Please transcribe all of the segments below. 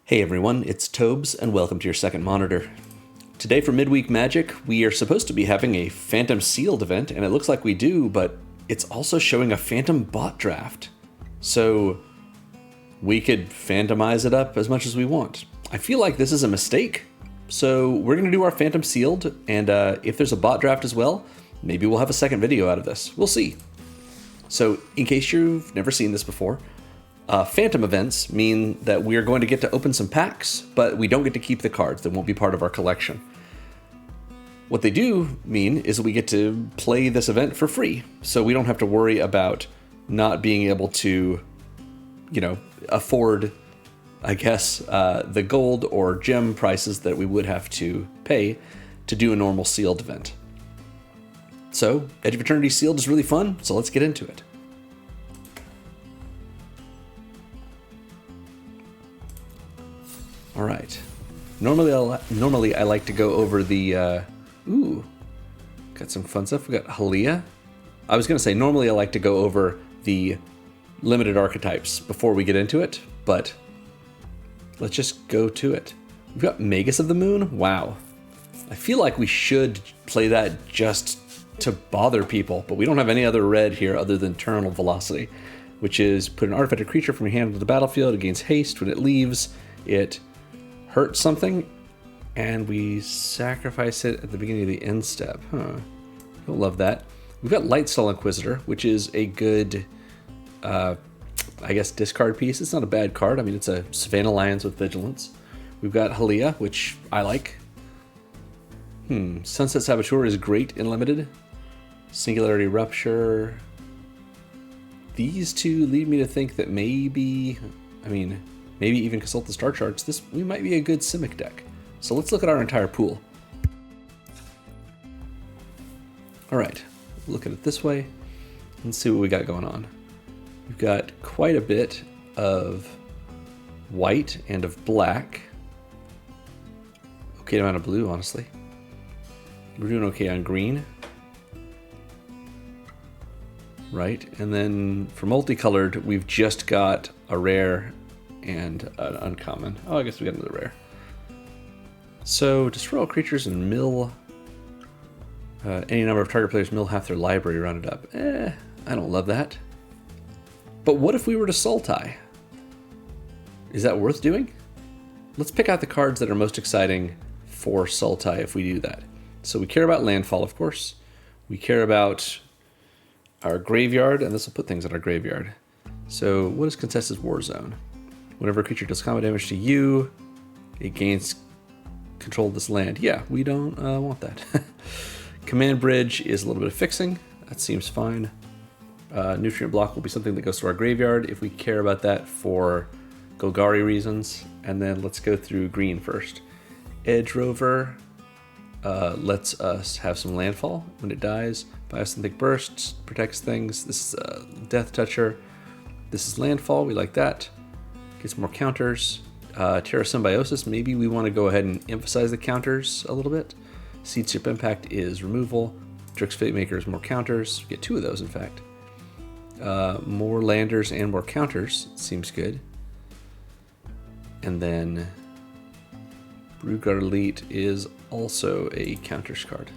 Hey everyone, it's Tobes, and welcome to your second monitor. Today for Midweek Magic, we are supposed to be having a Phantom Sealed event, and it looks like we do, but it's also showing a Phantom Bot Draft. So we could Phantomize it up as much as we want. I feel like this is a mistake, so we're going to do our Phantom Sealed, and if there's a Bot Draft as well, maybe we'll have a second video out of this. We'll see. So in case you've never seen this before, Phantom events mean that we are going to get to open some packs, but we don't get to keep the cards. They won't be part of our collection. What they do mean is that we get to play this event for free, so we don't have to worry about not being able to, afford, the gold or gem prices that we would have to pay to do a normal sealed event. So, Edge of Eternities Sealed is really fun, so let's get into it. All right. Normally I like to go over the, got some fun stuff. We got Halia. I was going to say, normally I like to go over the limited archetypes before we get into it, but let's just go to it. We've got Magus of the Moon. Wow. I feel like we should play that just to bother people, but we don't have any other red here other than Terminal Velocity, which is put an artifact creature from your hand to the battlefield. It gains haste. When it leaves, it hurt something, and we sacrifice it at the beginning of the end step. Don't love that. We've got Lightstall Inquisitor, which is a good, discard piece. It's not a bad card. I mean, it's a Savannah Lions with Vigilance. We've got Halia, which I like. Sunset Saboteur is great in Limited. Singularity Rupture. These two lead me to think that maybe even consult the star charts. We might be a good Simic deck. So let's look at our entire pool. All right, look at it this way and see what we got going on. We've got quite a bit of white and of black. Okay amount of blue, honestly. We're doing okay on green. Right, and then for multicolored, we've just got a rare and an uncommon. Oh, I guess we got another rare. So, destroy all creatures and mill any number of target players mill half their library rounded up. I don't love that. But what if we were to Sultai? Is that worth doing? Let's pick out the cards that are most exciting for Sultai if we do that. So we care about landfall, of course. We care about our graveyard, and this will put things in our graveyard. So what is Contested War Zone? Whenever a creature does combat damage to you, it gains control of this land. Yeah, we don't want that. Command Bridge is a little bit of fixing. That seems fine. Nutrient Block will be something that goes to our graveyard if we care about that for Golgari reasons. And then let's go through green first. Edge Rover lets us have some landfall when it dies. Biosynthetic Bursts protects things. This is Death Toucher. This is landfall. We like that. Gets more counters. Terra Symbiosis, maybe we want to go ahead and emphasize the counters a little bit. Seed Strip Impact is removal. Drix Fate Maker is more counters. We get two of those, in fact. More landers and more counters. Seems good. And then Broodguard Elite is also a counters card.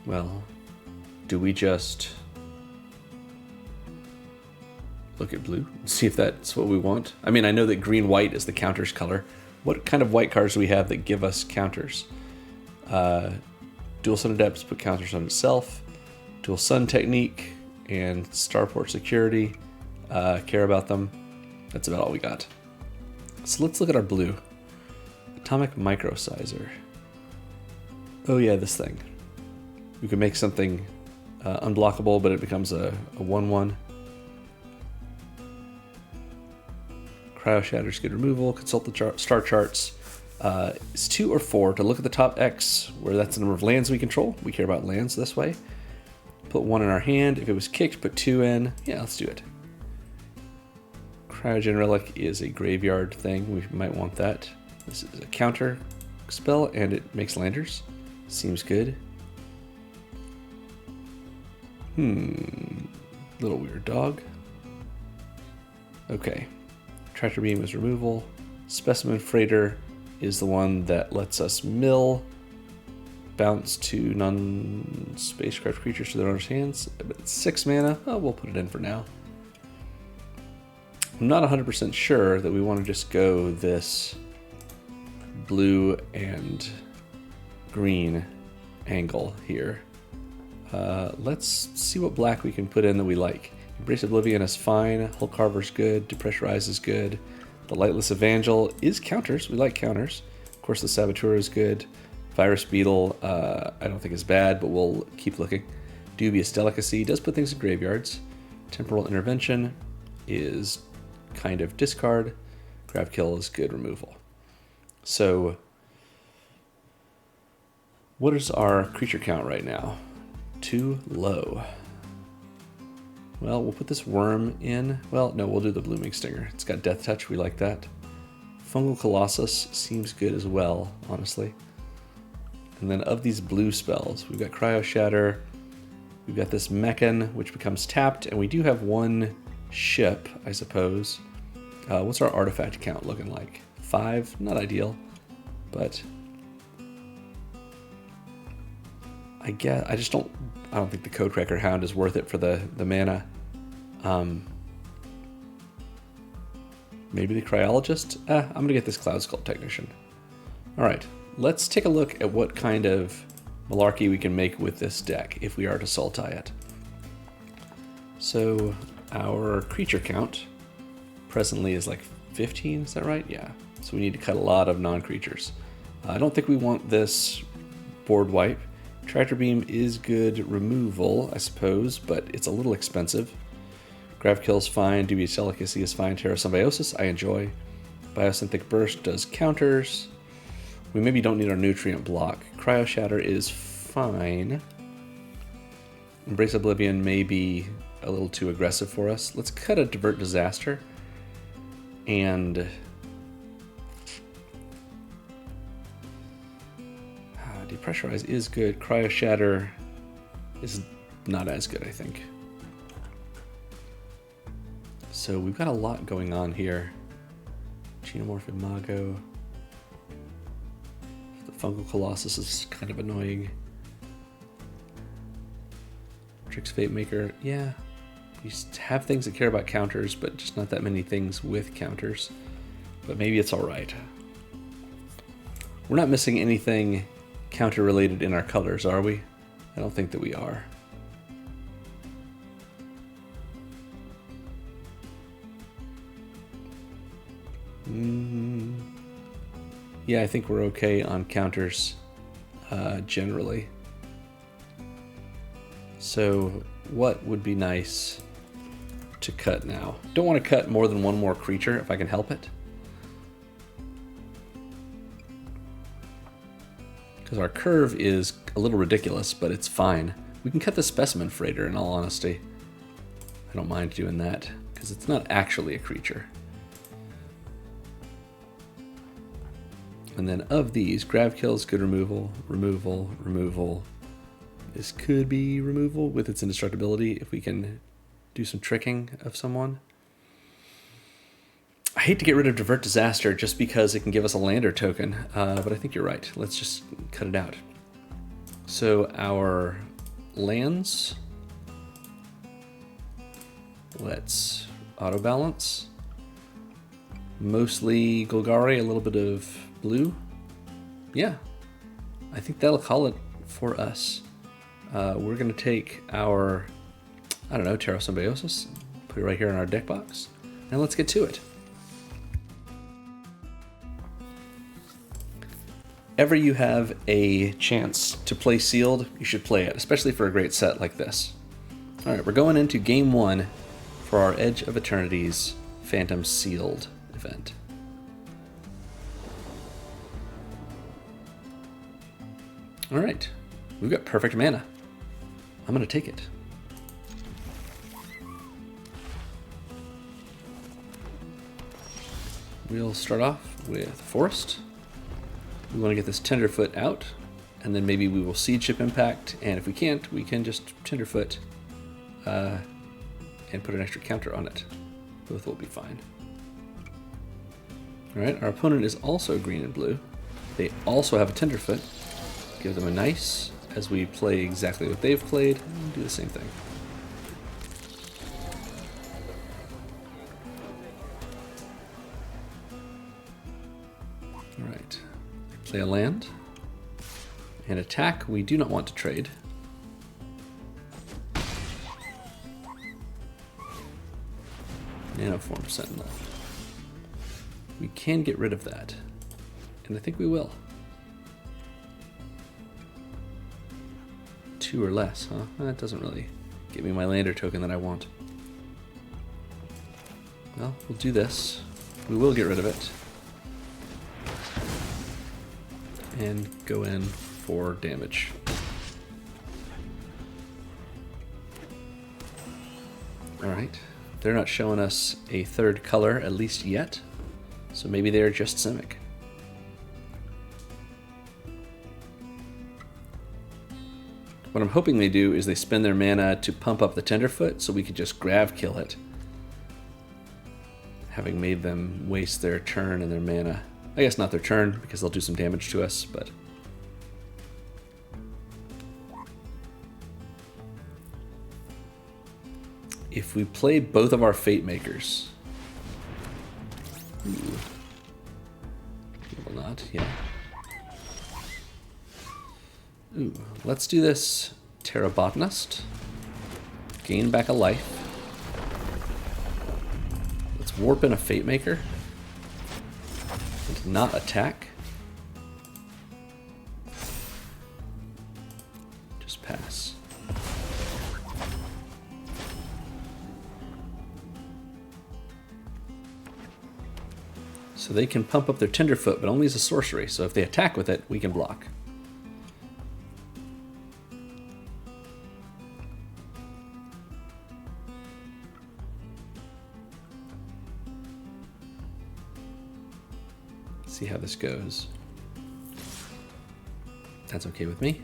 Well, do we just look at blue and see if that's what we want? I mean, I know that green-white is the counters color. What kind of white cards do we have that give us counters? Dual Sun Adepts put counters on itself. Dual Sun Technique and Starport Security. Care about them. That's about all we got. So let's look at our blue. Atomic Microsizer. Oh yeah, this thing. We can make something unblockable, but it becomes a 1/1. Cryo Shatter's good removal. Consult the star charts. It's 2 or 4 to look at the top X, where that's the number of lands we control. We care about lands this way. Put 1 in our hand. If it was kicked, put 2 in. Yeah, let's do it. Cryogen Relic is a graveyard thing. We might want that. This is a counter spell, and it makes landers. Seems good. Little weird dog. Okay. Tractor Beam is removal. Specimen Freighter is the one that lets us mill, bounce to non-spacecraft creatures to their owner's hands. But it's 6 mana. Oh, we'll put it in for now. I'm not 100% sure that we want to just go this blue and green angle here. Let's see what black we can put in that we like. Embrace Oblivion is fine. Hull Carver's good. Depressurize is good. The Lightless Evangel is counters. We like counters. Of course, the Saboteur is good. Virus Beetle, I don't think is bad, but we'll keep looking. Dubious Delicacy does put things in graveyards. Temporal Intervention is kind of discard. Grab Kill is good removal. So, what is our creature count right now? Too low. Well, we'll put this worm in. Well, no, we'll do the Blooming Stinger. It's got Death Touch. We like that. Fungal Colossus seems good as well, honestly. And then of these blue spells, we've got Cryo Shatter. We've got this Mechan, which becomes tapped. And we do have one ship, I suppose. What's our artifact count looking like? 5? Not ideal. But I don't think the Codecracker Hound is worth it for the mana. Maybe the Cryologist? I'm going to get this Cloud Sculpt Technician. Alright, let's take a look at what kind of malarkey we can make with this deck if we are to Sultai it. So, our creature count presently is like 15, is that right? Yeah. So we need to cut a lot of non-creatures. I don't think we want this board wipe. Tractor Beam is good removal, I suppose, but it's a little expensive. Grab Kill is fine. Dubious Delicacy is fine. Terra Symbiosis, I enjoy. Biosynthetic Burst does counters. We maybe don't need our nutrient block. Cryo Shatter is fine. Embrace Oblivion may be a little too aggressive for us. Let's cut a Divert Disaster. And Depressurize is good. Cryo Shatter is not as good, I think. So we've got a lot going on here. Xenomorph Imago. The Fungal Colossus is kind of annoying. Trix Fate Maker, yeah. We have things that care about counters, but just not that many things with counters. But maybe it's alright. We're not missing anything counter related in our colors, are we? I don't think that we are. Yeah, I think we're okay on counters generally. So what would be nice to cut now? Don't want to cut more than one more creature if I can help it. Because our curve is a little ridiculous, but it's fine. We can cut the Specimen Freighter, in all honesty. I don't mind doing that, because it's not actually a creature. And then of these, Grab Kill is good removal, removal, removal. This could be removal with its indestructibility if we can do some tricking of someone. I hate to get rid of Divert Disaster just because it can give us a lander token, but I think you're right. Let's just cut it out. So our lands, let's auto balance. Mostly Golgari, a little bit of blue. Yeah, I think that'll call it for us. We're going to take our, I don't know, Terra Symbiosis, put it right here in our deck box, and let's get to it. Ever you have a chance to play Sealed, you should play it, especially for a great set like this. Alright, we're going into Game 1 for our Edge of Eternities Phantom Sealed event. Alright, we've got perfect mana. I'm going to take it. We'll start off with Forest. We want to get this Tenderfoot out, and then maybe we will Seed Ship Impact, and if we can't, we can just Tenderfoot and put an extra counter on it. Both will be fine. Alright, our opponent is also green and blue. They also have a Tenderfoot. Give them a nice, as we play exactly what they've played, and do the same thing. Alright, play a land. And attack, we do not want to trade. Nanoform Sentinel. We can get rid of that. And I think we will. 2 or less, huh? That doesn't really give me my lander token that I want. Well, we'll do this. We will get rid of it. And go in for damage. Alright. They're not showing us a third color, at least yet. So maybe they're just Simic. What I'm hoping they do is they spend their mana to pump up the Tenderfoot so we could just grab kill it. Having made them waste their turn and their mana. I guess not their turn because they'll do some damage to us, but... if we play both of our Fate Makers... Ooh. We will not, yeah. Ooh, let's do this Terrabotanist. Gain back a life. Let's warp in a Fate Maker. And not attack. Just pass. So they can pump up their Tenderfoot, but only as a sorcery. So if they attack with it, we can block. See how this goes. That's okay with me.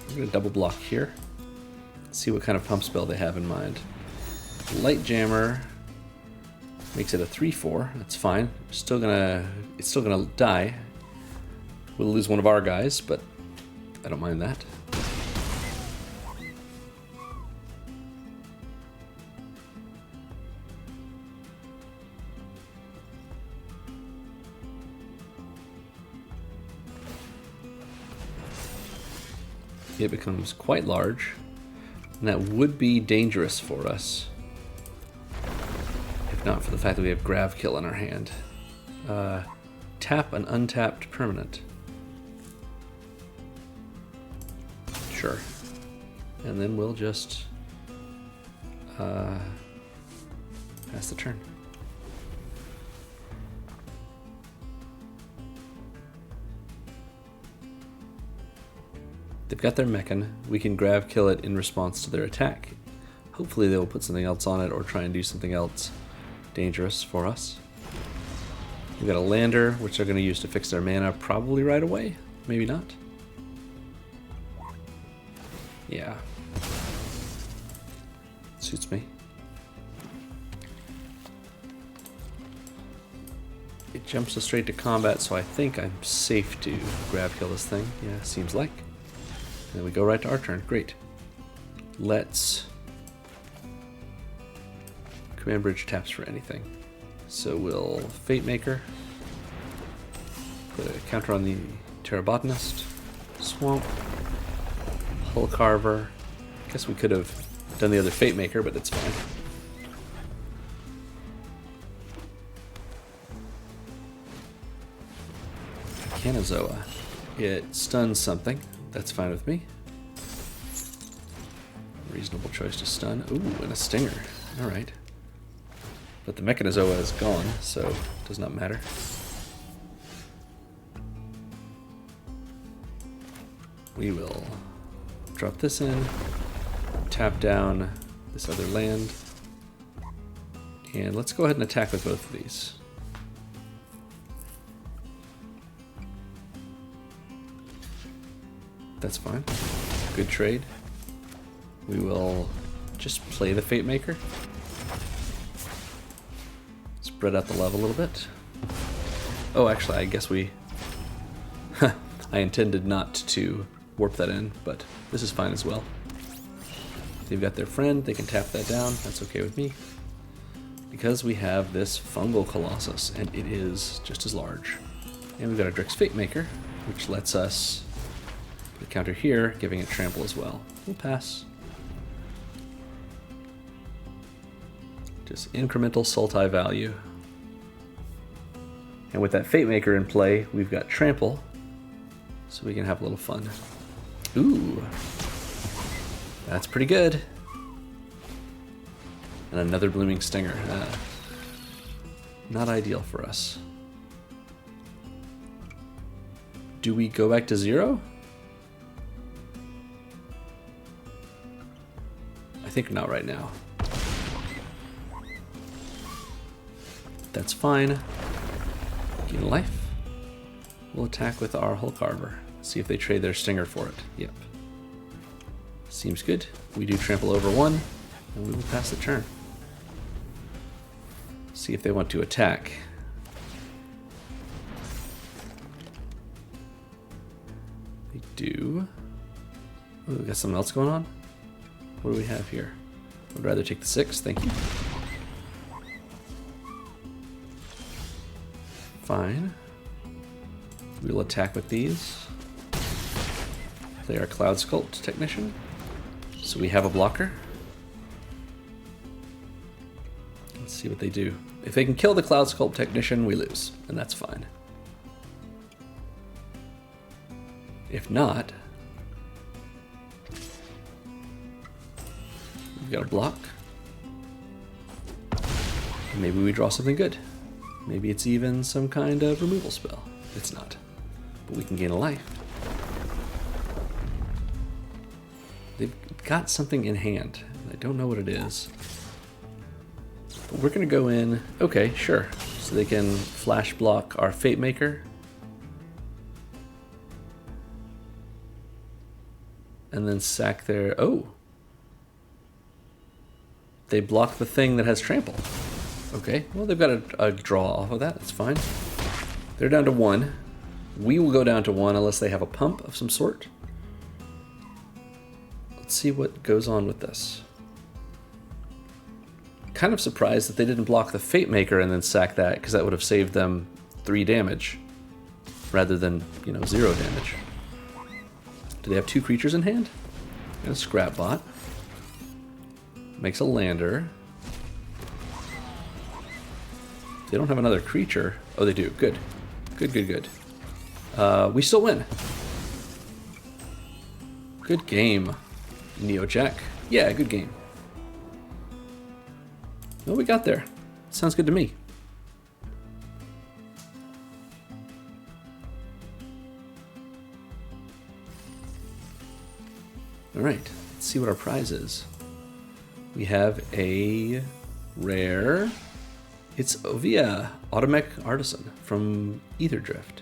I'm going to double block here. See what kind of pump spell they have in mind. Light Jammer makes it a 3/4. That's fine. It's still gonna die. We'll lose one of our guys, but I don't mind that. It becomes quite large, and that would be dangerous for us. If not for the fact that we have Grav Kill in our hand. Tap an untapped permanent. Sure. And then we'll just pass the turn. They've got their Mechan. We can Grav Kill it in response to their attack. Hopefully they will put something else on it or try and do something else dangerous for us. We've got a lander, which they're going to use to fix their mana probably right away. Maybe not. Yeah. Suits me. It jumps us straight to combat, so I think I'm safe to Grav Kill this thing. Yeah, seems like. And then we go right to our turn. Great. Let's... Command Bridge taps for anything. So we'll Fate Maker. Put a counter on the Terrabotanist. Swamp. Hull Carver. Guess we could have done the other Fate Maker, but it's fine. Canazoa. It stuns something. That's fine with me. Reasonable choice to stun. Ooh, and a Stinger. Alright. But the Mechanozoa is gone, so it does not matter. We will drop this in, tap down this other land, and let's go ahead and attack with both of these. That's fine. Good trade. We will just play the Fate Maker. Spread out the love a little bit. Oh, actually, I guess we... I intended not to warp that in, but this is fine as well. They've got their friend, they can tap that down, that's okay with me. Because we have this fungal colossus, and it is just as large. And we've got a Drix Fate Maker, which lets us put a counter here, giving it trample as well. We'll pass. Just incremental Sultai value. And with that Fate Maker in play, we've got trample, so we can have a little fun. Ooh, that's pretty good. And another Blooming Stinger. Not ideal for us. Do we go back to 0? I think not right now. That's fine. Gain life. We'll attack with our Hulk Arbor. See if they trade their Stinger for it. Yep. Seems good. We do trample over 1, and we will pass the turn. See if they want to attack. They do. Oh, we got something else going on? What do we have here? I'd rather take the 6, thank you. Fine. We'll attack with these. Play our Cloud Sculpt Technician. So we have a blocker. Let's see what they do. If they can kill the Cloud Sculpt Technician, we lose, and that's fine. If not, we've got a block. Maybe we draw something good. Maybe it's even some kind of removal spell. It's not. But we can gain a life. They've got something in hand. I don't know what it is. But we're going to go in... Okay, sure. So they can flash block our Fate Maker. And then sack their... Oh! They block the thing that has trample. Okay, well they've got a draw off of that. That's fine. They're down to 1. We will go down to 1 unless they have a pump of some sort. Let's see what goes on with this. Kind of surprised that they didn't block the Fate Maker and then sack that, because that would have saved them 3 damage rather than, 0 damage. Do they have 2 creatures in hand? And a Scrap Bot. Makes a lander. They don't have another creature. Oh, they do. Good. Good, good, good. We still win. Good game, Neo Jack. Yeah, good game. Well, we got there. Sounds good to me. All right, let's see what our prize is. We have a rare... It's Ovia, Automech Artisan from Ether Drift.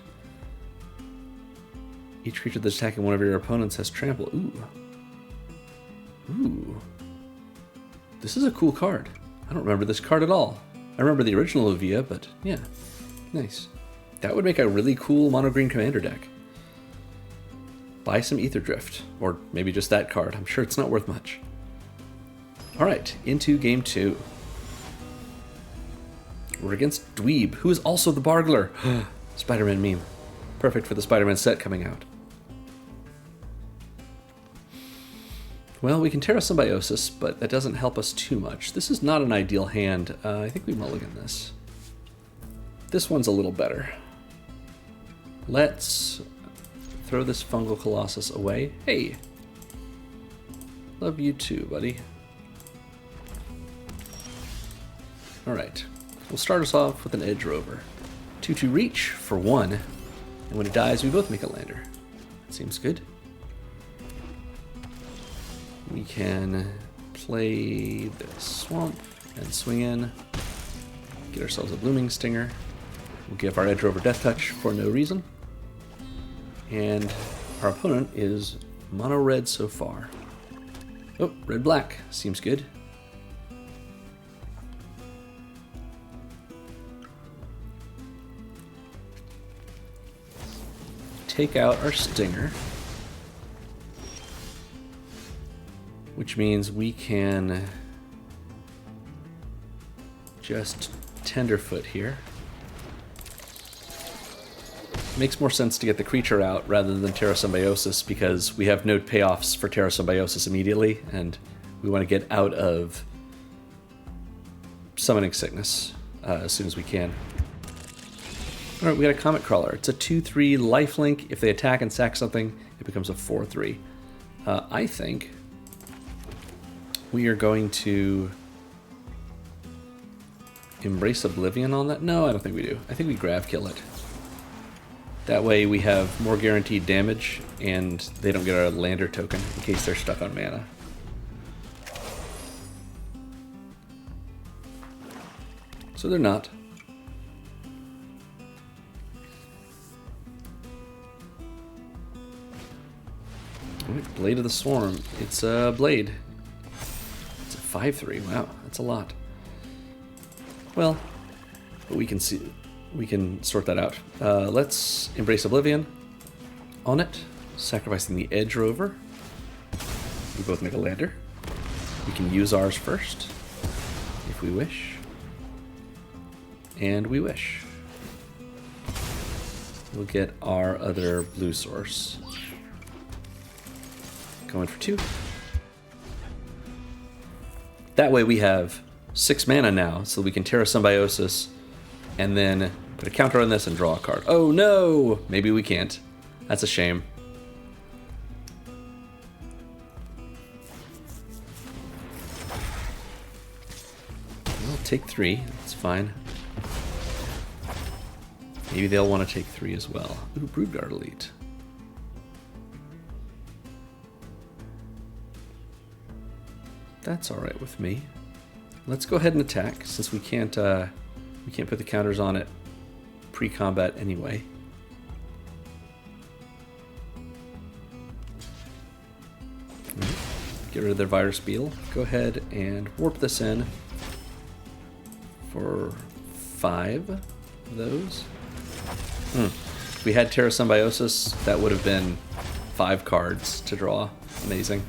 Each creature that's attacking one of your opponents has trample. Ooh. Ooh. This is a cool card. I don't remember this card at all. I remember the original Ovia, but yeah. Nice. That would make a really cool mono-green commander deck. Buy some Ether Drift. Or maybe just that card. I'm sure it's not worth much. Alright, into game 2. We're against Dweeb, who is also the Bargler. Spider-Man meme. Perfect for the Spider-Man set coming out. Well, we can Terra Symbiosis, but that doesn't help us too much. This is not an ideal hand. I think we mulligan this. This one's a little better. Let's throw this Fungal Colossus away. Hey! Love you too, buddy. Alright. We'll start us off with an Edge Rover. 2/2 reach for 1, and when it dies, we both make a lander. That seems good. We can play the Swamp and swing in, get ourselves a Blooming Stinger. We'll give our Edge Rover Death Touch for no reason. And our opponent is mono red so far. Oh, red-black. Seems good. take out our stinger, which means we can just tenderfoot here. Makes more sense to get the creature out rather than Terra Symbiosis because we have no payoffs for Terra Symbiosis immediately, and we want to get out of Summoning Sickness as soon as we can. Alright, we got a Comet Crawler. It's a 2/3 lifelink. If they attack and sack something, it becomes a 4/3. I think we are going to Embrace Oblivion on that. No, I don't think we do. I think we grab kill it. That way we have more guaranteed damage, and they don't get our Lander token in case they're stuck on mana. So they're not. Right, Blade of the Swarm. It's a Blade. It's a 5/3. Wow, that's a lot. Well, but we can see. We can sort that out. Let's Embrace Oblivion on it, sacrificing the Edge Rover. We both make a Lander. We can use ours first, if we wish. And we wish. We'll get our other blue source. Going for 2. That way we have 6 mana now, so we can Terra Symbiosis and then put a counter on this and draw a card. Oh no! Maybe we can't. That's a shame. We'll take 3. That's fine. Maybe they'll want to take 3 as well. Ooh, Broodguard Elite. That's alright with me. Let's go ahead and attack, since we can't put the counters on it pre-combat anyway. Get rid of their Virus Beetle. Go ahead and warp this in for 5 of those. If we had Terra Symbiosis, that would have been 5 cards to draw. Amazing.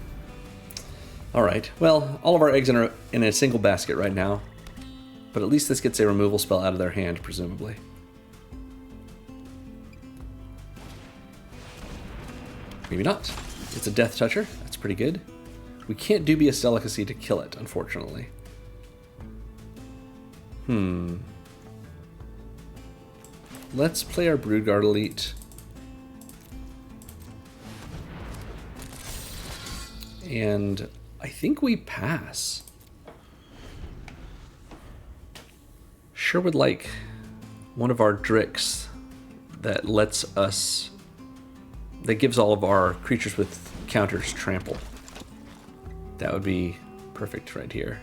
Alright, well, all of our eggs are in a single basket right now. But at least this gets a removal spell out of their hand, presumably. Maybe not. It's a Death Toucher. That's pretty good. We can't Dubious Delicacy to kill it, unfortunately. Let's play our Broodguard Elite. And I think we pass. Sure would like one of our Drix that lets us, that gives all of our creatures with counters trample. That would be perfect right here.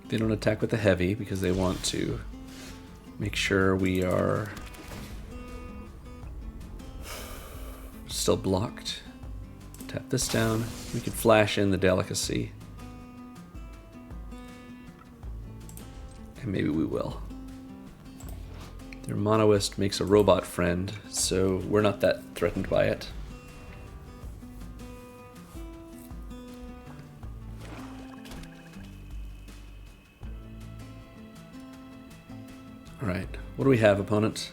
They don't attack with the heavy because they want to make sure we are still blocked. Tap this down. We could flash in the Delicacy. And maybe we will. Their Monoist makes a robot friend, so we're not that threatened by it. Alright, what do we have, opponent?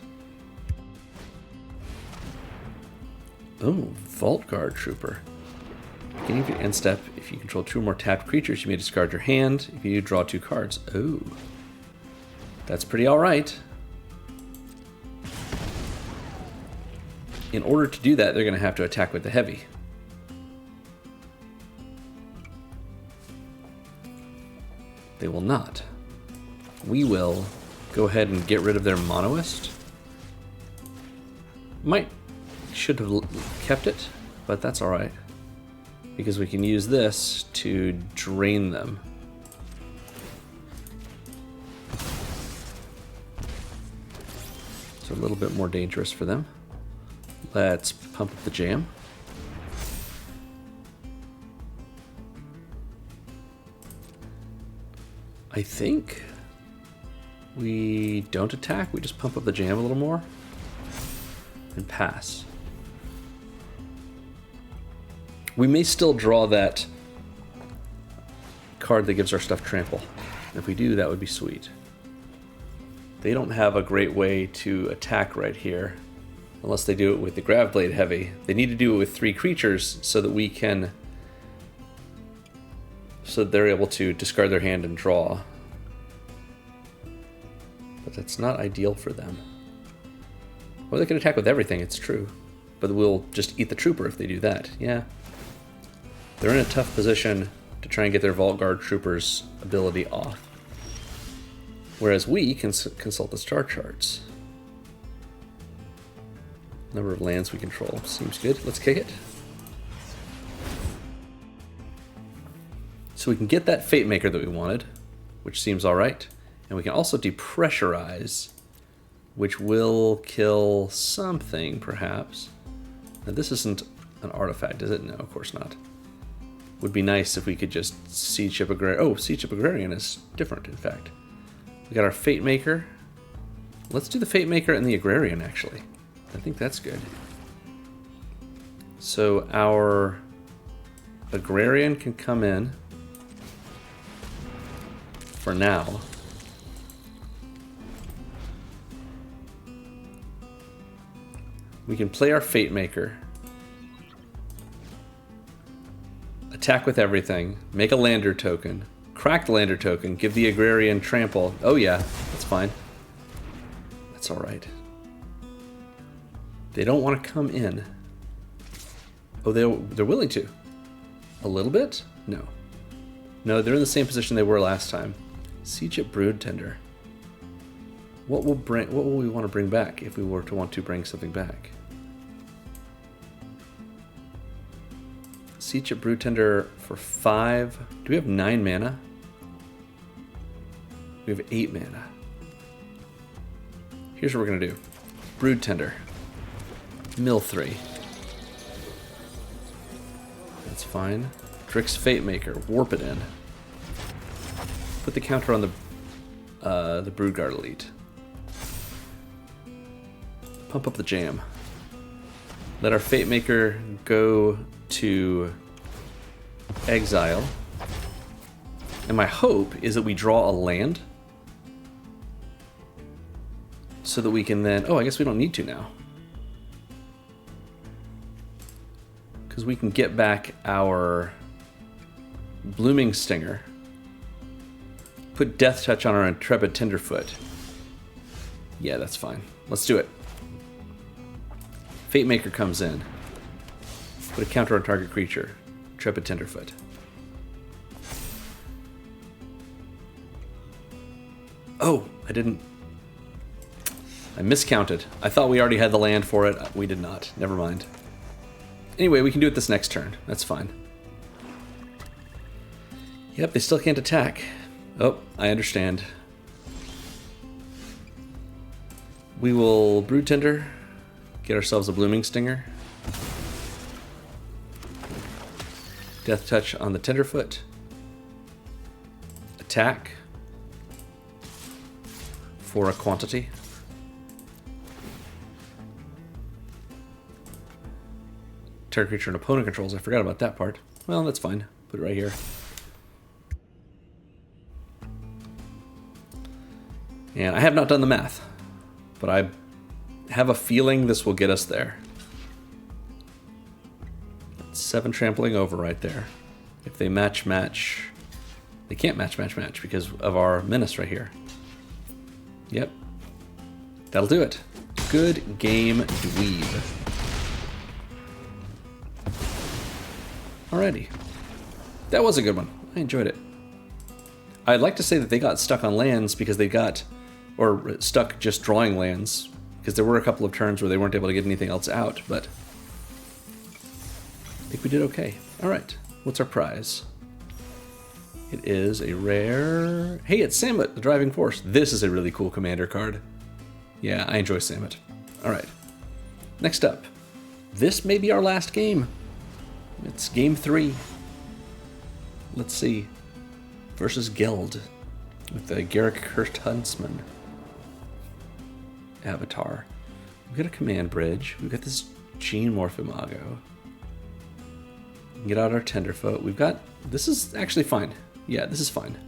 Oh, Vault Guard Trooper. Beginning of your end step, if you control 2 or more tapped creatures, you may discard your hand. If you do, draw 2 cards. Oh. That's pretty alright. In order to do that, they're going to have to attack with the heavy. They will not. We will go ahead and get rid of their Monoist. Should have kept it, but that's alright. Because we can use this to drain them. So a little bit more dangerous for them. Let's pump up the jam. I think We don't attack, we just pump up the jam a little more. And pass. We may still draw that card that gives our stuff trample. If we do, that would be sweet. They don't have a great way to attack right here, unless they do it with the Grav Blade Heavy. They need to do it with 3 creatures so that we can... so that they're able to discard their hand and draw. But that's not ideal for them. Or they can attack with everything, it's true. But we'll just eat the Trooper if they do that. Yeah. They're in a tough position to try and get their Vault Guard Trooper's ability off. Whereas we can consult the star charts. Number of lands we control. Seems good. Let's kick it. So we can get that Fate Maker that we wanted, which seems alright. And we can also depressurize, which will kill something, perhaps. Now this isn't an artifact, is it? No, of course not. Would be nice if we could just Seed Ship Agrarian. Oh, Seed Ship Agrarian is different, in fact. We got our Fate Maker. Let's do the Fate Maker and the Agrarian, actually. I think that's good. So our Agrarian can come in for now. We can play our Fate Maker. Attack with everything. Make a lander token. Crack the lander token. Give the Agrarian trample. Oh yeah, that's fine. That's alright. They don't want to come in. Oh, they're willing to. A little bit? No. No, they're in the same position they were last time. Siege Ship Broodtender. What will we want to bring back if we were to want to bring something back? Siege Ship Broodtender for 5. Do we have 9 mana? We have 8 mana. Here's what we're going to do. Broodtender. Mill 3. That's fine. Drix Fate Maker. Warp it in. Put the counter on the Broodguard Elite. Pump up the jam. Let our Fate Maker go to exile. And my hope is that we draw a land so that we can then... Oh, I guess we don't need to now. Because we can get back our Blooming Stinger. Put Death Touch on our Intrepid Tenderfoot. Yeah, that's fine. Let's do it. Fate Maker comes in. Put a counter on target creature. Intrepid Tenderfoot. Oh, I miscounted. I thought we already had the land for it. We did not. Never mind. Anyway, we can do it this next turn. That's fine. Yep, they still can't attack. Oh, I understand. We will Broodtender. Get ourselves a Blooming Stinger. Death Touch on the Tenderfoot. Attack. For a quantity. Target creature an opponent controls. I forgot about that part. Well, that's fine. Put it right here. And I have not done the math, but I have a feeling this will get us there. 7 trampling over right there. If they match, they can't match because of our menace right here. Yep. That'll do it. Good game, dweeb. Alrighty. That was a good one. I enjoyed it. I'd like to say that they got stuck on lands because they got... or stuck just drawing lands, because there were a couple of turns where they weren't able to get anything else out, but I think we did okay. Alright, what's our prize? It is a rare... Hey, it's Samut, the Driving Force. This is a really cool commander card. Yeah, I enjoy Samut. Alright, next up. This may be our last game. It's game 3. Let's see. Versus Geld with the Garrick Cursed Huntsman. avatar. We've got a command bridge. We've got this Gene Morph Imago. We can get out our Tenderfoot. We've got... This is actually fine. Yeah, this is fine.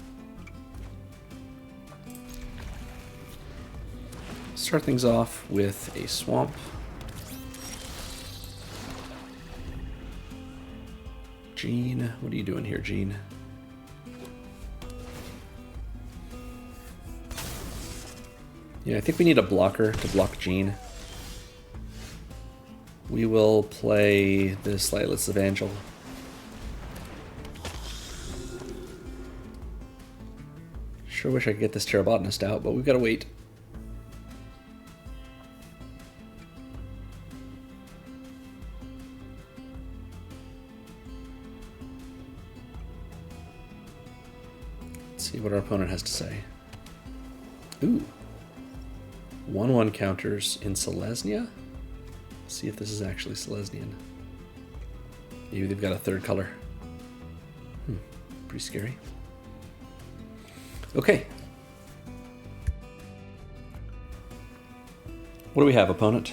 Start things off with a Swamp. Gene, what are you doing here, Gene? Yeah, I think we need a blocker to block Gene. We will play this Lightless Evangel. Sure wish I could get this Terrabotanist out, but we've got to wait. Let's see what our opponent has to say. Ooh. 1/1 counters in Selesnya? See if this is actually Selesnyan. Maybe they've got a third color. Pretty scary. Okay. What do we have, opponent?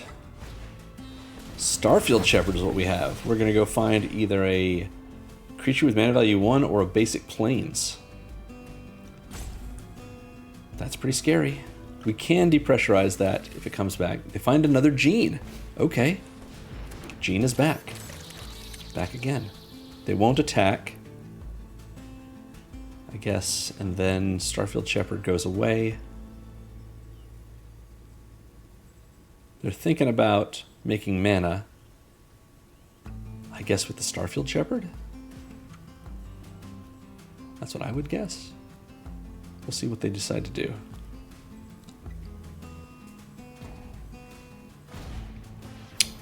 Starfield Shepherd is what we have. We're going to go find either a creature with mana value 1 or a basic plains. That's pretty scary. We can depressurize that if it comes back. They find another Gene. Okay. Gene is back. Back again. They won't attack, I guess, and then Starfield Shepherd goes away. They're thinking about making mana, I guess, with the Starfield Shepherd. That's what I would guess. We'll see what they decide to do.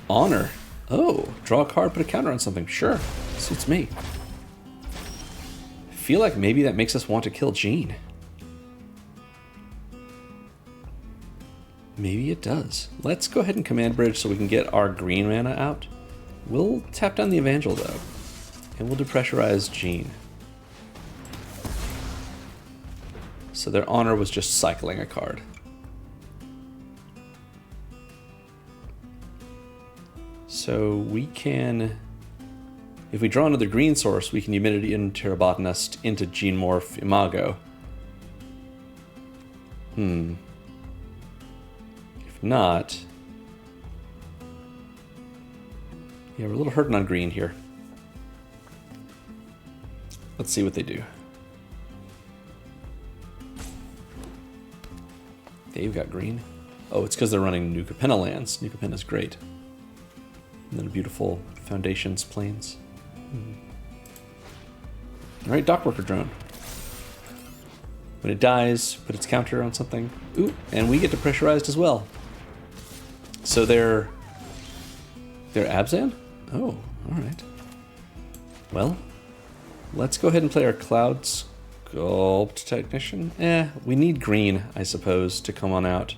Honor. Oh, draw a card, put a counter on something. Sure, suits me. I feel like maybe that makes us want to kill Gene. Maybe it does. Let's go ahead and command bridge so we can get our green mana out. We'll tap down the Evangel though, and we'll depressurize Gene. So their honor was just cycling a card. So we can, if we draw another green source, we can Humidity in Terrabotanist into Gene Morph Imago. If not, yeah, we're a little hurting on green here. Let's see what they do. They've got green. Oh, it's because they're running New Capenna lands. New Capenna's great. And then beautiful Foundations plains. Alright, Dockworker Drone. When it dies, put its counter on something. Ooh, and we get depressurized as well. So they're Abzan? Oh, alright. Well, let's go ahead and play our Cloud Sculpt Technician. We need green, I suppose, to come on out.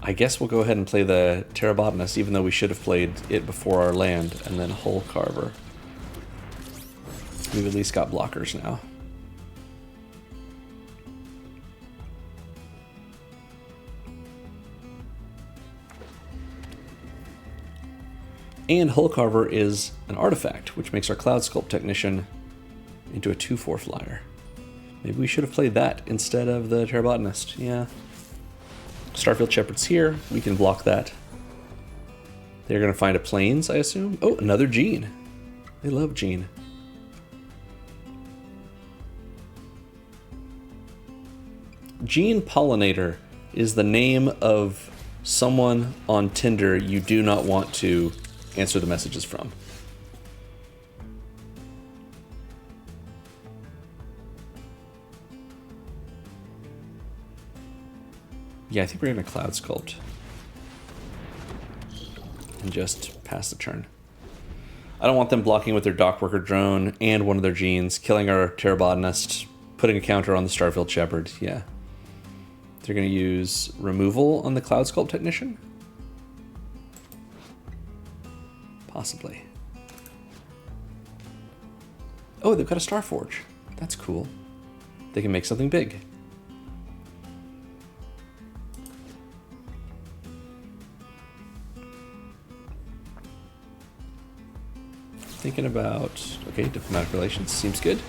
I guess we'll go ahead and play the Terrabotanist, even though we should have played it before our land, and then Hull Carver. We've at least got blockers now. And Hull Carver is an artifact, which makes our Cloud Sculpt Technician into a 2/4 flyer. Maybe we should have played that instead of the Terrabotanist. Yeah. Starfield Shepherd's here. We can block that. They're going to find a plains, I assume. Oh, another Gene. They love Gene. Gene Pollinator is the name of someone on Tinder you do not want to answer the messages from. Yeah, I think we're going to Cloud Sculpt. And just pass the turn. I don't want them blocking with their Dockworker Drone and one of their Genes, killing our Terrabotanist, putting a counter on the Starfield Shepherd. Yeah. They're going to use removal on the Cloud Sculpt Technician? Possibly. Oh, they've got a Starforge. That's cool. they can make something big. Thinking about, okay, diplomatic relations seems good.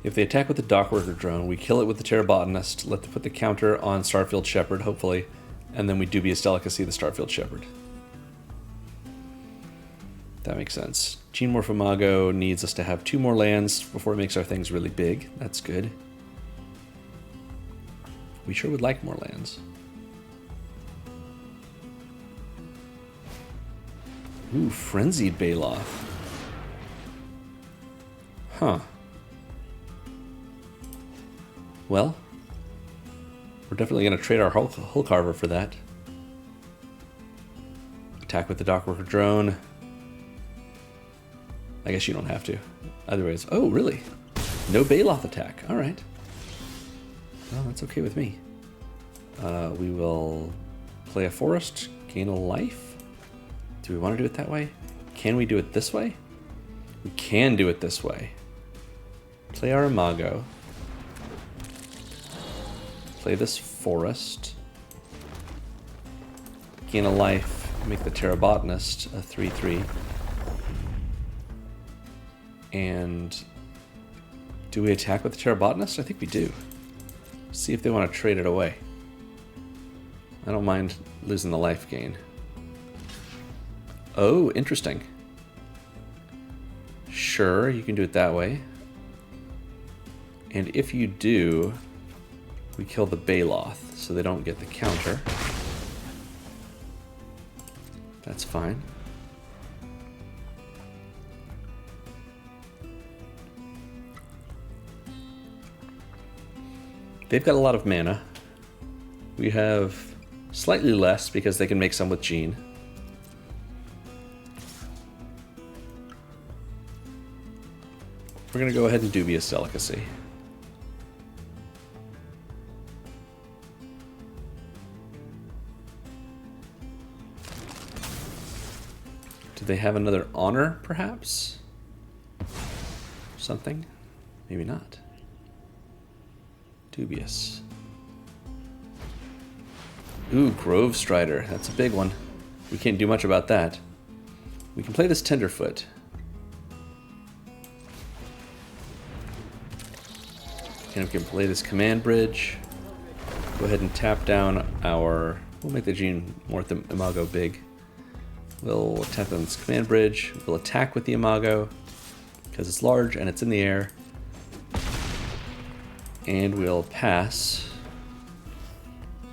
If they attack with the dockworker drone, we kill it with the Terrabotanist, put the counter on Starfield Shepherd, hopefully, and then we Dubious Delicacy the Starfield Shepherd. That makes sense. Gene Morphomago needs us to have 2 more lands before it makes our things really big. That's good. We sure would like more lands. Ooh, Frenzied Baloth. Huh. Well, we're definitely going to trade our Hull Carver for that. Attack with the Dockworker drone. I guess you don't have to. Otherwise, oh, really? No Baloth attack. All right. Well, that's okay with me. We will play a forest, gain a life. Do we want to do it that way? Can we do it this way? We can do it this way. Play our Imago. Play this forest. Gain a life. Make the Terrabotanist a 3/3. And do we attack with the Terrabotanist? I think we do. See if they want to trade it away. I don't mind losing the life gain. Oh, interesting. Sure, you can do it that way. And if you do, we kill the Baloth, so they don't get the counter. That's fine. They've got a lot of mana. We have slightly less because they can make some with Gene. We're going to go ahead and Dubious Delicacy. Do they have another honor, perhaps? Something? Maybe not. Dubious. Ooh, Grove Strider. That's a big one. We can't do much about that. We can play this Tenderfoot. And we can play this Command Bridge. Go ahead and tap down our... We'll make the Gene Imago big. We'll tap on this Command Bridge. We'll attack with the Imago because it's large and it's in the air. And we'll pass.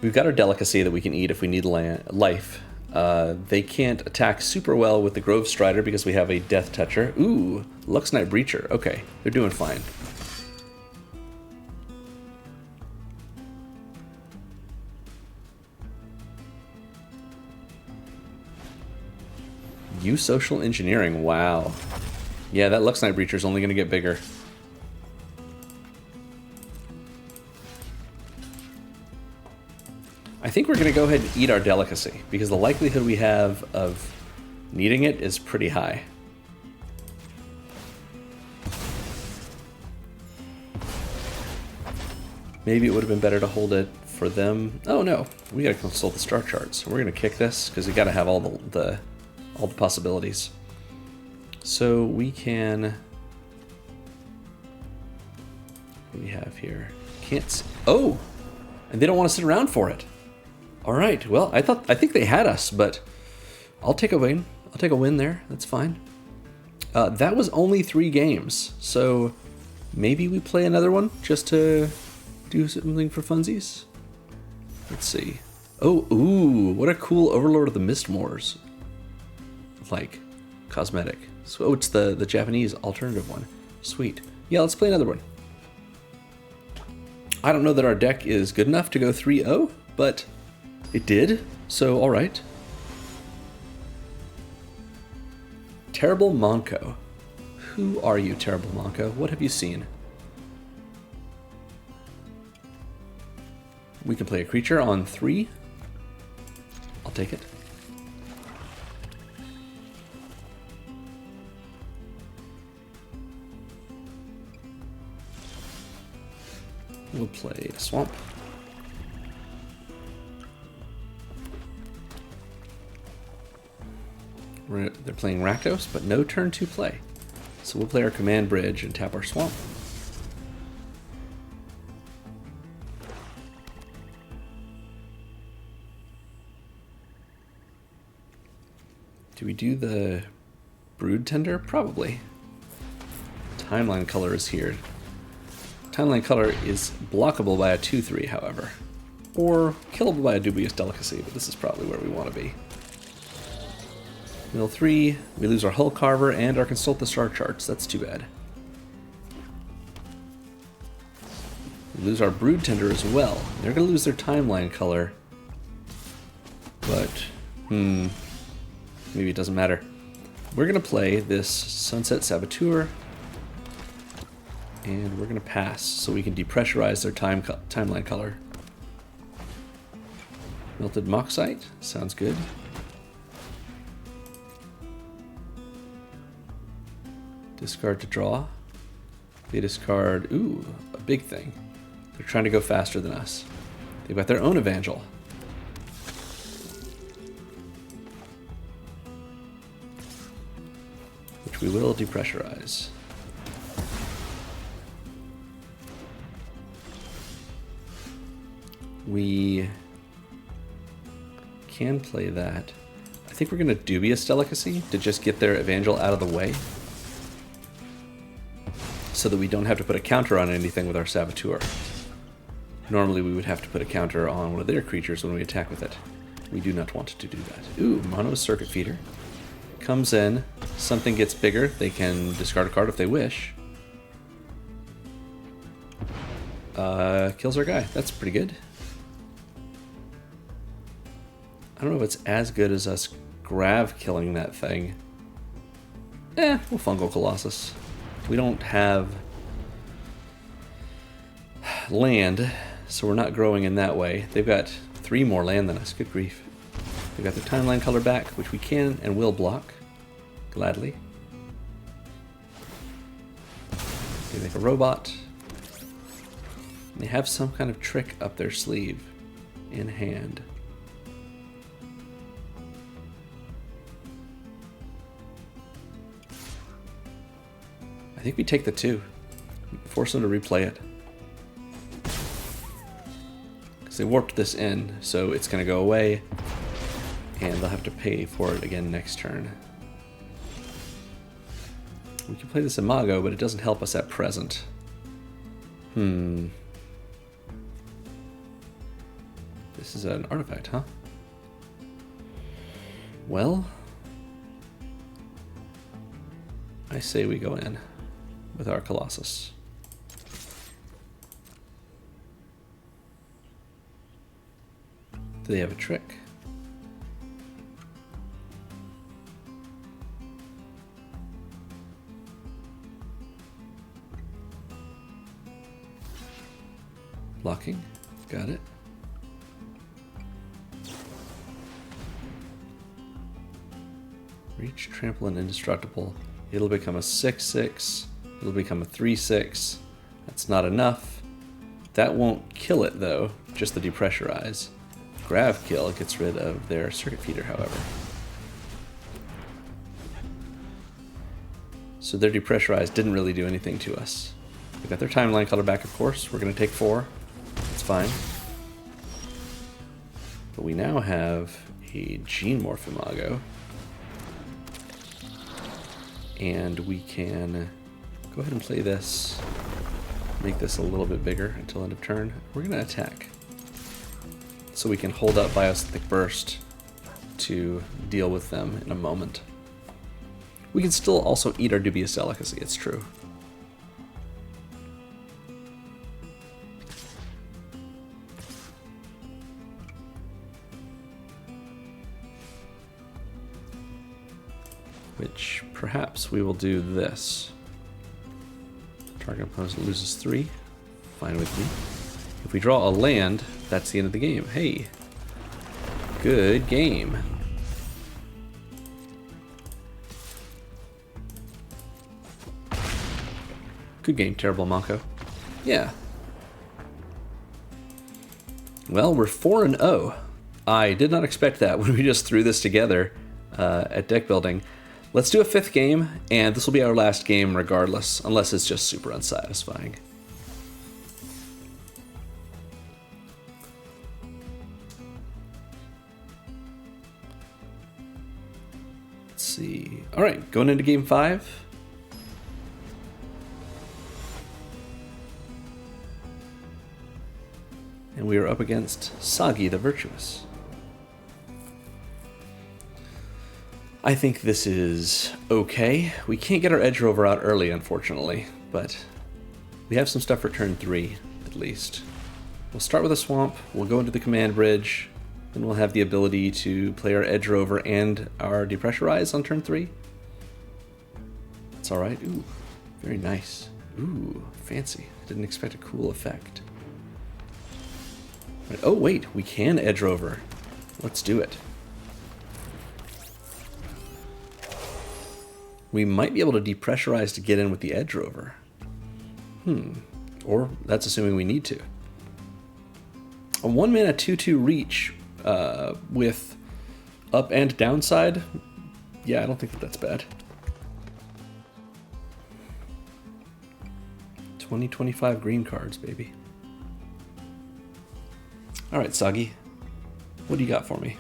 We've got our Delicacy that we can eat if we need life. They can't attack super well with the Grove Strider because we have a Death Toucher. Ooh, Lux Knight Breacher. Okay, they're doing fine. Use Social Engineering. Wow. Yeah, that Lux Knight Breacher is only going to get bigger. I think we're going to go ahead and eat our Delicacy because the likelihood we have of needing it is pretty high. Maybe it would have been better to hold it for them. Oh no, we got to consult the star charts. We're going to kick this because we got to have all the possibilities. So we can. What do we have here? Can't see. Oh, and they don't want to sit around for it. All right. Well, I think they had us, but I'll take a win. I'll take a win there. That's fine. That was only 3 games, so maybe we play another one just to do something for funsies. Let's see. Oh, ooh, what a cool Overlord of the Mistmoors. Like, cosmetic. So, oh, it's the Japanese alternative one. Sweet. Yeah, let's play another one. I don't know that our deck is good enough to go 3-0, but it did, so alright. Terrible Monko. Who are you, Terrible Monko? What have you seen? We can play a creature on 3. I'll take it. We'll play a swamp. They're playing Rakdos, but no turn 2 play. So we'll play our command bridge and tap our swamp. Do we do the Brood Tender? Probably. Timeline Color is here. Timeline Color is blockable by a 2/3, however. Or killable by a Dubious Delicacy, but this is probably where we want to be. Mill 3, we lose our Hull Carver and our Consult the Star Charts. That's too bad. We lose our Brood Tender as well. They're going to lose their Timeline Color. But, maybe it doesn't matter. We're going to play this Sunset Saboteur. And we're going to pass so we can depressurize their Timeline Color. Melted Moxite. Sounds good. Discard to draw. They discard, ooh, a big thing. They're trying to go faster than us. They've got their own Evangel. Which we will depressurize. We can play that. I think we're going to Dubious Delicacy to just get their Evangel out of the way, so that we don't have to put a counter on anything with our Saboteur. Normally we would have to put a counter on one of their creatures when we attack with it. We do not want to do that. Ooh, Mono Circuit Feeder. Comes in, something gets bigger, they can discard a card if they wish. Kills our guy. That's pretty good. I don't know if it's as good as us Grav killing that thing. We'll Fungal Colossus. We don't have land, so we're not growing in that way. They've got 3 more land than us. Good grief. They've got their Timeline Color back, which we can and will block. Gladly. They make a robot. They have some kind of trick up their sleeve in hand. I think we take the 2. Force them to replay it. Because they warped this in, so it's going to go away. And they'll have to pay for it again next turn. We can play this Imago, but it doesn't help us at present. This is an artifact, huh? Well, I say we go in with our Colossus. Do they have a trick? Blocking. Got it. Reach, trample, and indestructible. It'll become a 6/6. It'll become a 3/6. That's not enough. That won't kill it, though. Just the depressurize. Grav kill gets rid of their Circuit Feeder, however. So their depressurize didn't really do anything to us. We got their Timeline Color back, of course. We're going to take 4. It's fine. But we now have a Gene Morph Imago. And we can go ahead and play this. Make this a little bit bigger until end of turn. We're going to attack. So we can hold up Biosynthetic Burst to deal with them in a moment. We can still also eat our Dubious Delicacy, it's true. Which perhaps we will do this. Target opponent loses 3. Fine with me. If we draw a land, that's the end of the game. Hey, good game. Good game, Terrible Monko. Yeah. Well, we're 4-0. I did not expect that when we just threw this together at deck building. Let's do a 5th game, and this will be our last game regardless, unless it's just super unsatisfying. Let's see. All right, going into game 5. And we are up against Sagi the Virtuous. I think this is okay. We can't get our edge rover out early, unfortunately, but we have some stuff for turn 3, at least. We'll start with a swamp, we'll go into the command bridge, then we'll have the ability to play our edge rover and our depressurize on turn 3. That's alright. Ooh, very nice. Ooh, fancy. I didn't expect a cool effect. Right. Oh wait, we can edge rover. Let's do it. We might be able to depressurize to get in with the edge rover. Or that's assuming we need to. A 1-mana 2/2 reach with up and downside. Yeah, I don't think that's bad. 20-25 green cards, baby. Alright, Sagi. What do you got for me?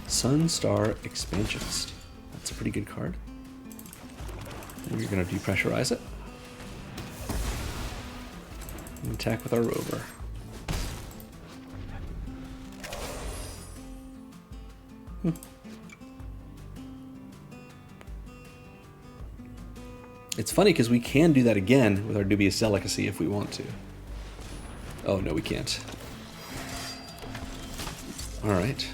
Sunstar Expansionist. That's a pretty good card. We're going to depressurize it. And attack with our rover. It's funny because we can do that again with our Dubious Delicacy if we want to. Oh, no, we can't. Alright.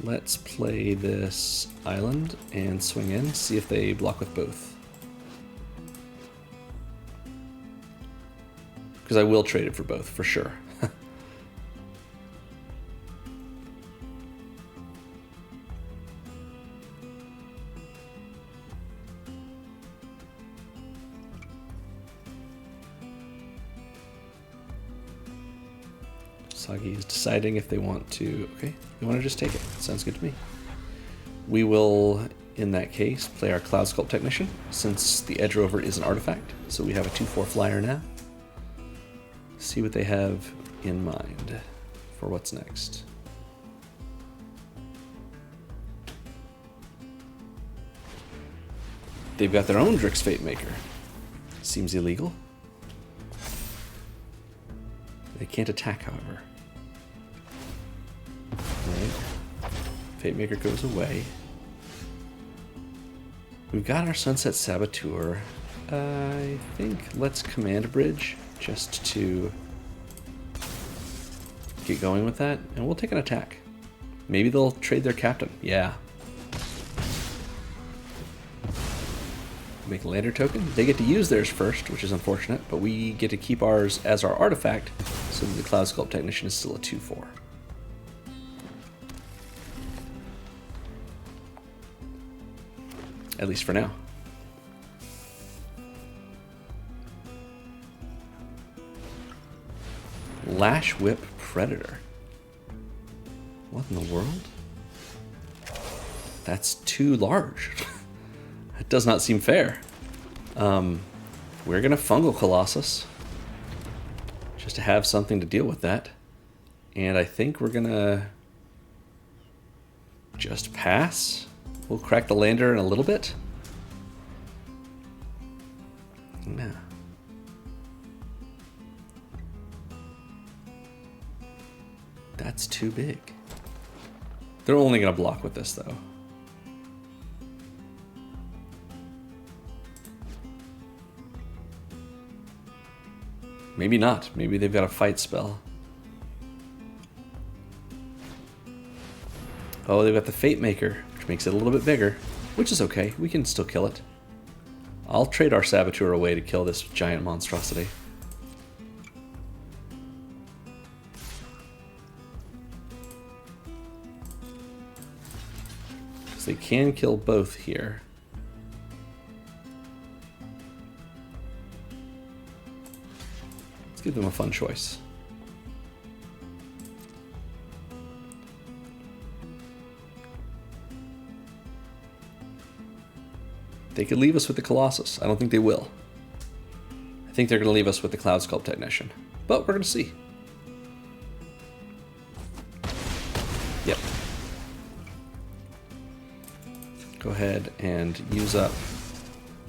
Let's play this island and swing in, see if they block with both. Because I will trade it for both, for sure. Sagi is deciding if they want to... Okay, they want to just take it. Sounds good to me. We will, in that case, play our Cloud Sculpt Technician, since the Edge Rover is an artifact. So we have a 2/4 flyer now. See what they have in mind for what's next. They've got their own Drix Fate Maker. Seems illegal. They can't attack, however. Right. Fate Maker goes away. We've got our Sunset Saboteur. I think let's Command Bridge just to get going with that, and we'll take an attack. Maybe they'll trade their captain. Yeah. Make a lander token. They get to use theirs first, which is unfortunate, but we get to keep ours as our artifact, so that the Cloud Sculpt Technician is still a 2/4. At least for now. Lash Whip Predator. What in the world? That's too large. It does not seem fair. We're gonna Fungal Colossus just to have something to deal with that. And I think we're gonna just pass. We'll crack the lander in a little bit. Nah. That's too big. They're only gonna block with this though. Maybe not. Maybe they've got a fight spell. Oh, they've got the Fate Maker, which makes it a little bit bigger, which is okay. We can still kill it. I'll trade our Saboteur away to kill this giant monstrosity. Because they can kill both here. Give them a fun choice. They could leave us with the Colossus. I don't think they will. I think they're going to leave us with the Cloud Sculpt Technician. But we're going to see. Yep. Go ahead and use up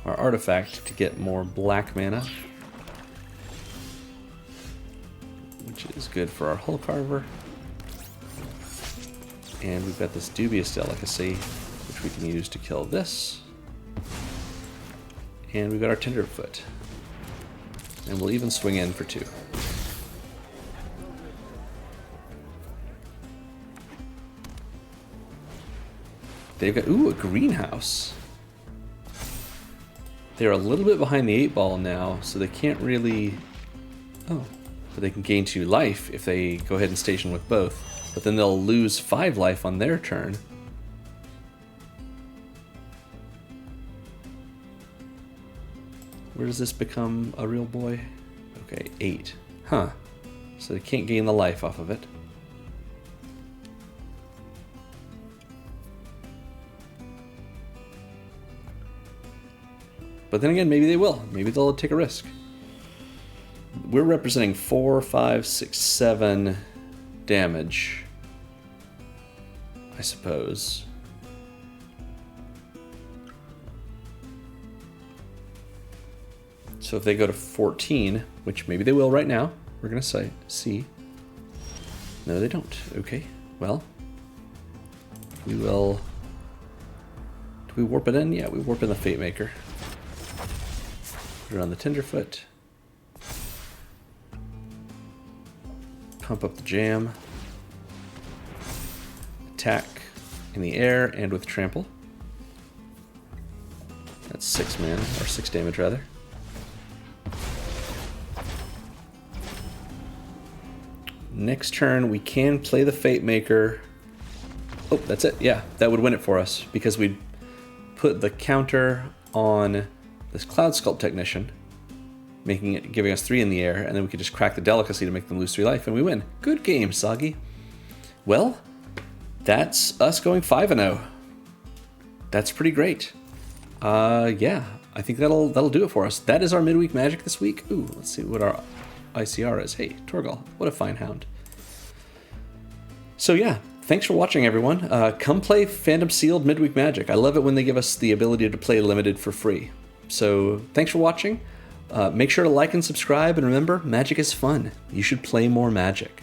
our artifact to get more black mana, which is good for our Hull Carver. And we've got this Dubious Delicacy, which we can use to kill this. And we've got our Tenderfoot. And we'll even swing in for 2. They've got, ooh, a greenhouse. They're a little bit behind the 8 ball now, so they can't really... Oh, but they can gain 2 life if they go ahead and station with both. But then they'll lose 5 life on their turn. Where does this become a real boy? Okay, 8. Huh. So they can't gain the life off of it. But then again, maybe they will. Maybe they'll take a risk. We're representing 4, 5, 6, 7 damage, I suppose. So if they go to 14, which maybe they will right now, we're going to see. No, they don't. Okay, well, we will... Do we warp it in? Yeah, we warp in the Fate Maker. Put it on the Tenderfoot. Pump up the Jam. Attack in the air and with Trample. That's 6 mana, or 6 damage rather. Next turn we can play the Fate Maker. Oh, that's it. Yeah, that would win it for us because we'd put the counter on this Cloud Sculpt Technician, giving us 3 in the air, and then we could just crack the Delicacy to make them lose 3 life, and we win. Good game, Soggy. Well, that's us going 5-0. That's pretty great. Yeah, I think that'll do it for us. That is our midweek magic this week. Ooh, let's see what our ICR is. Hey, Torgal, what a fine hound. So yeah, thanks for watching, everyone. Come play Phantom Sealed Midweek Magic. I love it when they give us the ability to play limited for free. So thanks for watching. Make sure to like and subscribe, and remember, magic is fun. You should play more magic.